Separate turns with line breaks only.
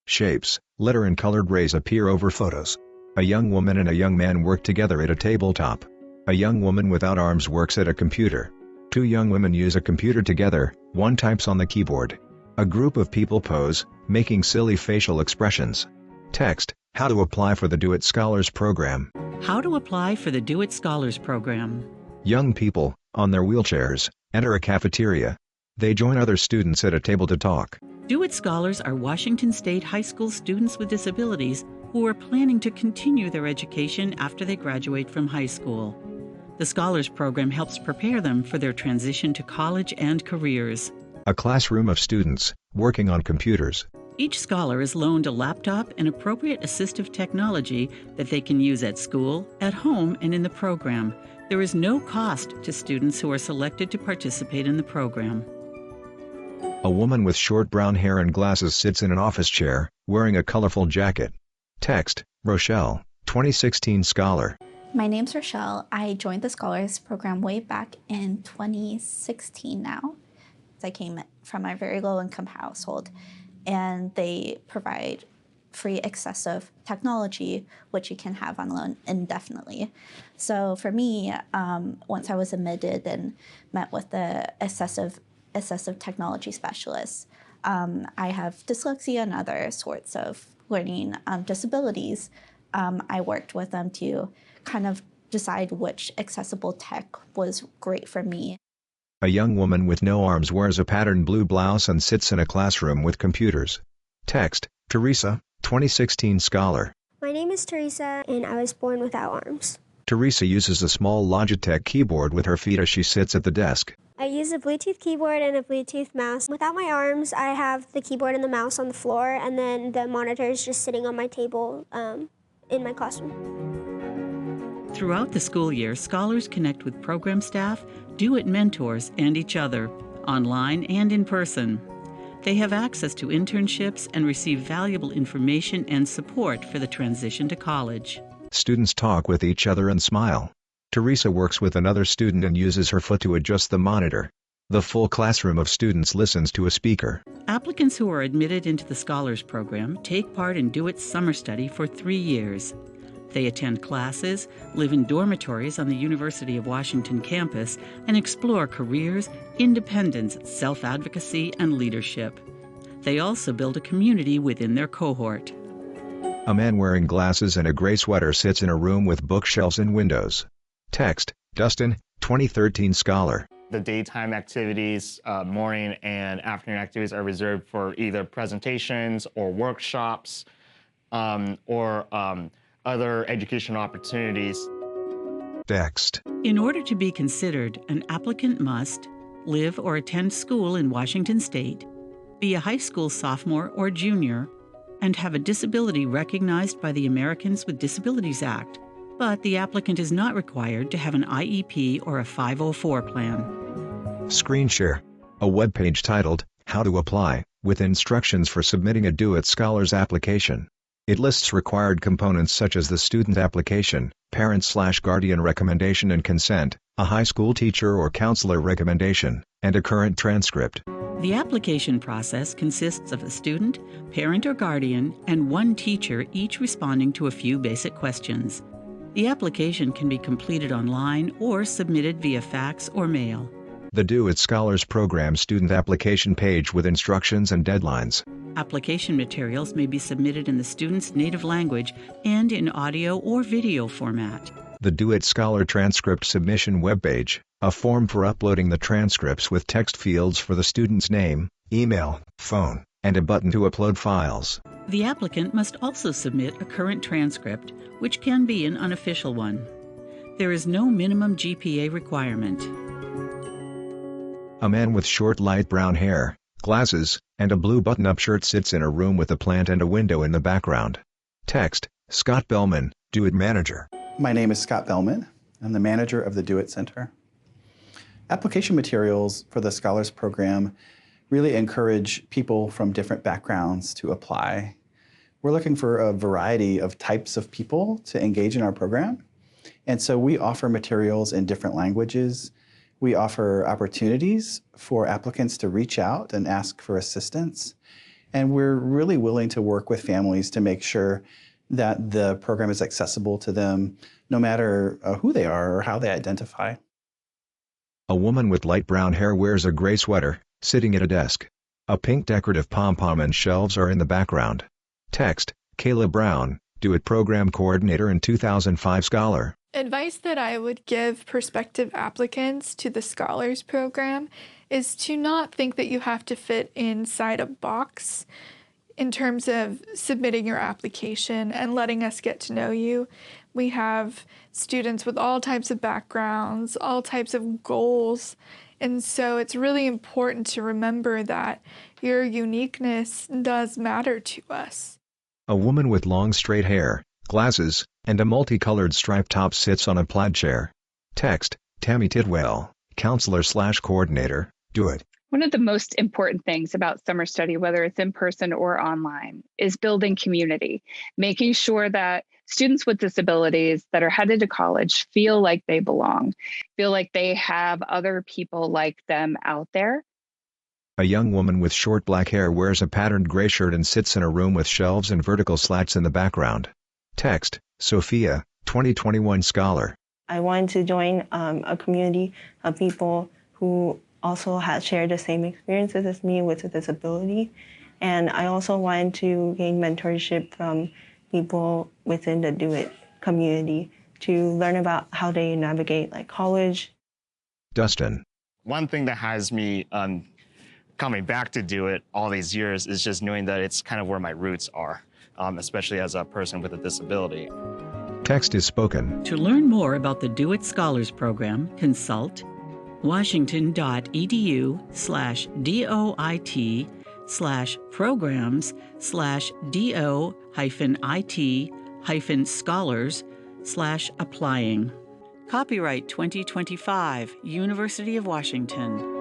Shapes, letter and colored rays appear over photos. A young woman and a young man work together at a tabletop. A young woman without arms works at a computer. Two young women use a computer together, one types on the keyboard. A group of people pose, making silly facial expressions. Text, how to apply for the Do It Scholars Program.
How to apply for the Do It Scholars Program.
Young people, on their wheelchairs, enter a cafeteria. They join other students at a table to talk.
Do It Scholars are Washington State High School students with disabilities who are planning to continue their education after they graduate from high school. The Scholars Program helps prepare them for their transition to college and careers.
A classroom of students, working on computers.
Each scholar is loaned a laptop and appropriate assistive technology that they can use at school, at home, and in the program. There is no cost to students who are selected to participate in the program.
A woman with short brown hair and glasses sits in an office chair, wearing a colorful jacket. Text, Rochelle, 2016 Scholar.
My name's Rochelle. I joined the Scholars Program way back in 2016 now. I came from a very low-income household, and they provide free accessive technology, which you can have on loan indefinitely. So for me, once I was admitted and met with the assistive technology specialist, I have dyslexia and other sorts of learning disabilities. I worked with them to kind of decide which accessible tech was great for me.
A young woman with no arms wears a patterned blue blouse and sits in a classroom with computers. Text, Teresa, 2016 Scholar.
My name is Teresa, and I was born without arms.
Teresa uses a small Logitech keyboard with her feet as she sits at the desk.
I use a Bluetooth keyboard and a Bluetooth mouse. Without my arms, I have the keyboard and the mouse on the floor, and then the monitor is just sitting on my table in my classroom.
Throughout the school year, scholars connect with program staff, Do It mentors, and each other, online and in person. They have access to internships and receive valuable information and support for the transition to college.
Students talk with each other and smile. Teresa works with another student and uses her foot to adjust the monitor. The full classroom of students listens to a speaker.
Applicants who are admitted into the Scholars Program take part in Do It Summer Study for 3 years. They attend classes, live in dormitories on the University of Washington campus, and explore careers, independence, self-advocacy, and leadership. They also build a community within their cohort.
A man wearing glasses and a gray sweater sits in a room with bookshelves and windows. Text, Dustin, 2013 Scholar.
The daytime activities, morning and afternoon activities are reserved for either presentations or workshops or other educational opportunities.
Text.
In order to be considered, an applicant must live or attend school in Washington State, be a high school sophomore or junior, and have a disability recognized by the Americans with Disabilities Act, but the applicant is not required to have an IEP or a 504 plan.
Screen share. A web page titled, How to Apply, with instructions for submitting a Do It Scholars application. It lists required components such as the student application, parent/guardian recommendation and consent, a high school teacher or counselor recommendation, and a current transcript.
The application process consists of a student, parent or guardian, and one teacher, each responding to a few basic questions. The application can be completed online or submitted via fax or mail.
The Do It Scholars Program student application page with instructions and deadlines.
Application materials may be submitted in the student's native language and in audio or video format.
The Do It Scholar transcript submission webpage, a form for uploading the transcripts with text fields for the student's name, email, phone, and a button to upload files.
The applicant must also submit a current transcript, which can be an unofficial one. There is no minimum GPA requirement.
A man with short light brown hair, glasses, and a blue button-up shirt sits in a room with a plant and a window in the background. Text, Scott Bellman, Do It Manager.
My name is Scott Bellman. I'm the manager of the Do It Center. Application materials for the Scholars Program really encourage people from different backgrounds to apply. We're looking for a variety of types of people to engage in our program. And so we offer materials in different languages. We offer opportunities for applicants to reach out and ask for assistance. And we're really willing to work with families to make sure that the program is accessible to them, no matter who they are or how they identify.
A woman with light brown hair wears a gray sweater, sitting at a desk. A pink decorative pom-pom and shelves are in the background. Text, Kayla Brown, Do It Program Coordinator and 2005 Scholar.
Advice that I would give prospective applicants to the Scholars Program is to not think that you have to fit inside a box in terms of submitting your application and letting us get to know you. We have students with all types of backgrounds, all types of goals, and so it's really important to remember that your uniqueness does matter to us.
A woman with long straight hair, glasses, and a multicolored striped top sits on a plaid chair. Text, Tammy Tidwell, Counselor/Coordinator, Do It.
One of the most important things about summer study, whether it's in person or online, is building community, making sure that students with disabilities that are headed to college feel like they belong, feel like they have other people like them out there.
A young woman with short black hair wears a patterned gray shirt and sits in a room with shelves and vertical slats in the background. Text, Sophia, 2021 Scholar.
I wanted to join a community of people who also had shared the same experiences as me with a disability. And I also wanted to gain mentorship from people within the Do It community to learn about how they navigate like college.
Dustin.
One thing that has me coming back to Do It all these years is just knowing that it's kind of where my roots are, especially as a person with a disability.
Text is spoken.
To learn more about the Do It Scholars Program, consult washington.edu/do-it-scholars/applying. Copyright 2025, University of Washington.